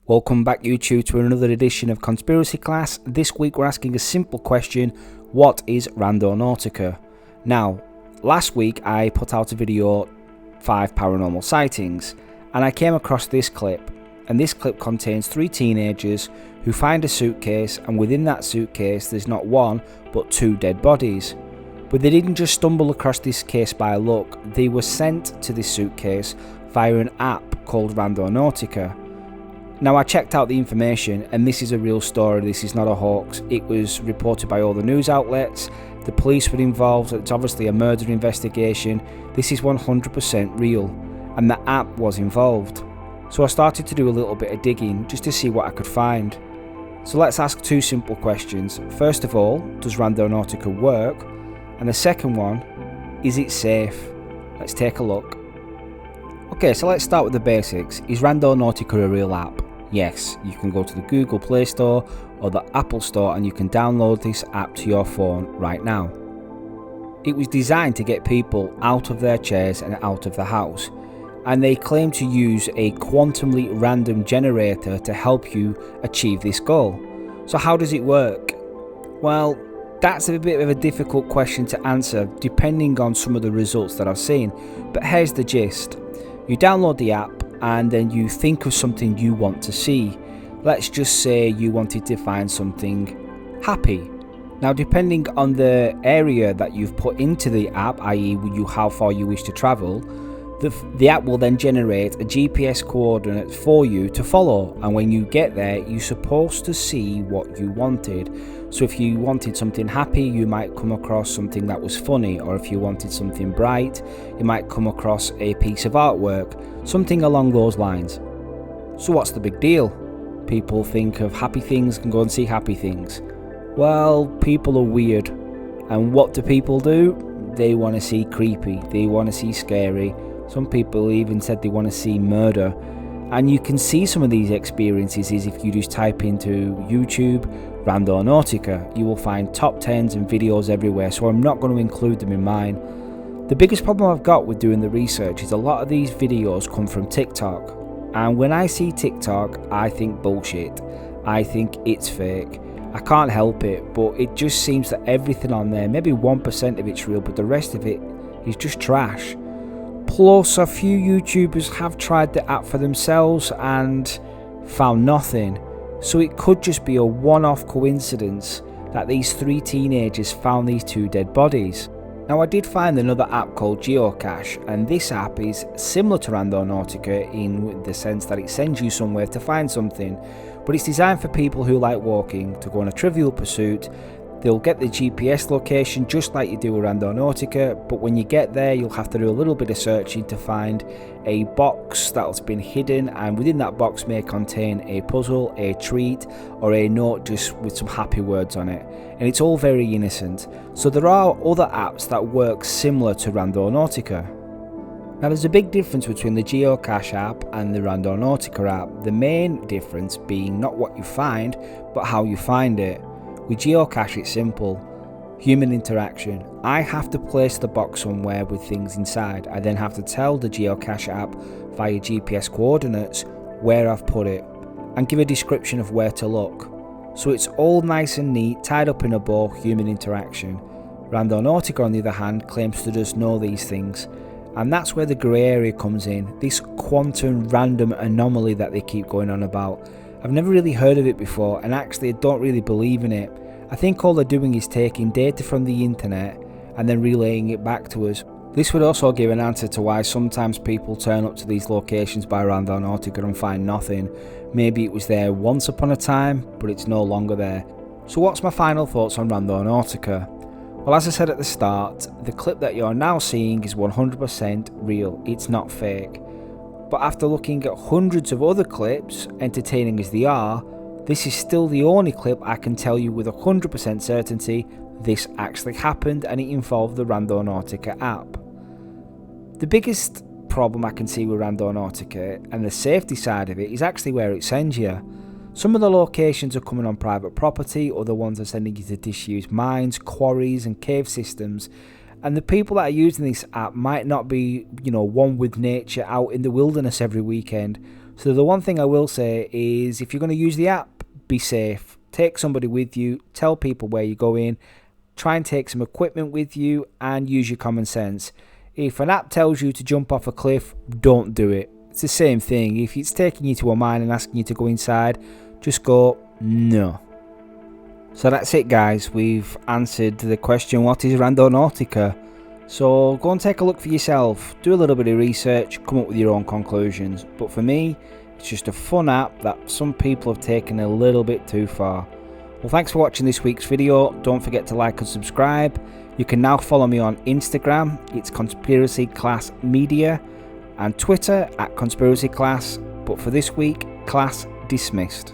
Welcome back YouTube to another edition of Conspiracy Class. This week we're asking a simple question: what is Randonautica? Now, last week I put out a video, 5 paranormal sightings, and I came across this clip. And this clip contains 3 teenagers who find a suitcase, and within that suitcase there's not 1 but 2 dead bodies. But they didn't just stumble across this case by luck, they were sent to this suitcase via an app called Randonautica. Now, I checked out the information, and this is a real story. This is not a hoax. It was reported by all the news outlets. The police were involved. It's obviously a murder investigation. This is 100% real, and the app was involved. So I started to do a little bit of digging just to see what I could find. So let's ask 2 simple questions. First of all, does Randonautica work? And the second one, is it safe? Let's take a look. Okay, so let's start with the basics. Is Randonautica a real app? Yes, you can go to the Google Play Store or the Apple Store and you can download this app to your phone right now. It was designed to get people out of their chairs and out of the house, and they claim to use a quantumly random generator to help you achieve this goal. So how does it work? Well, that's a bit of a difficult question to answer depending on some of the results that I've seen, but here's the gist. You download the app and then you think of something you want to see. Let's just say you wanted to find something happy. Now, depending on the area that you've put into the app, i.e. how far you wish to travel, the app will then generate a GPS coordinate for you to follow, and when you get there you're supposed to see what you wanted. So if you wanted something happy, you might come across something that was funny, or if you wanted something bright, you might come across a piece of artwork, something along those lines. So what's the big deal? People think of happy things and go and see happy things. Well, people are weird, and what do people do? They want to see creepy, they want to see scary. Some people even said they want to see murder. And you can see some of these experiences if you just type into YouTube Randonautica. You will find top 10s and videos everywhere, so I'm not going to include them in mine. The biggest problem I've got with doing the research is a lot of these videos come from TikTok. And when I see TikTok, I think bullshit. I think it's fake. I can't help it, but it just seems that everything on there, maybe 1% of it's real, but the rest of it is just trash. Plus, a few YouTubers have tried the app for themselves and found nothing. So it could just be a one-off coincidence that these 3 teenagers found these 2 dead bodies. Now, I did find another app called Geocache, and this app is similar to Randonautica in the sense that it sends you somewhere to find something, but it's designed for people who like walking, to go on a trivial pursuit. They'll get the GPS location just like you do with Randonautica, but when you get there you'll have to do a little bit of searching to find a box that's been hidden, and within that box may contain a puzzle, a treat, or a note just with some happy words on it. And it's all very innocent. So there are other apps that work similar to Randonautica. Now, there's a big difference between the Geocache app and the Randonautica app. The main difference being not what you find, but how you find it. With Geocache it's simple. Human interaction. I have to place the box somewhere with things inside. I then have to tell the Geocache app via GPS coordinates where I've put it and give a description of where to look. So it's all nice and neat, tied up in a bow, human interaction. Randonautica, on the other hand, claims to just know these things. And that's where the grey area comes in, this quantum random anomaly that they keep going on about. I've never really heard of it before, and actually I don't really believe in it. I think all they're doing is taking data from the internet and then relaying it back to us. This would also give an answer to why sometimes people turn up to these locations by Randonautica and find nothing. Maybe it was there once upon a time, but it's no longer there. So what's my final thoughts on Randonautica? Well, as I said at the start, the clip that you're now seeing is 100% real, it's not fake. But after looking at hundreds of other clips, entertaining as they are, this is still the only clip I can tell you with 100% certainty this actually happened, and it involved the Randonautica app. The biggest problem I can see with Randonautica and the safety side of it is actually where it sends you. Some of the locations are coming on private property, other ones are sending you to disused mines, quarries and cave systems, and the people that are using this app might not be, one with nature out in the wilderness every weekend. So the one thing I will say is, if you're going to use the app, be safe. Take somebody with you, tell people where you're going, try and take some equipment with you, and use your common sense. If an app tells you to jump off a cliff, don't do it. It's the same thing. If it's taking you to a mine and asking you to go inside, just go, no. So that's it, guys. We've answered the question, what is Randonautica? So go and take a look for yourself, do a little bit of research, come up with your own conclusions. But for me, it's just a fun app that some people have taken a little bit too far. Well, thanks for watching this week's video. Don't forget to like and subscribe. You can now follow me on Instagram, it's Conspiracy Class Media, and Twitter at Conspiracy Class. But for this week, class dismissed.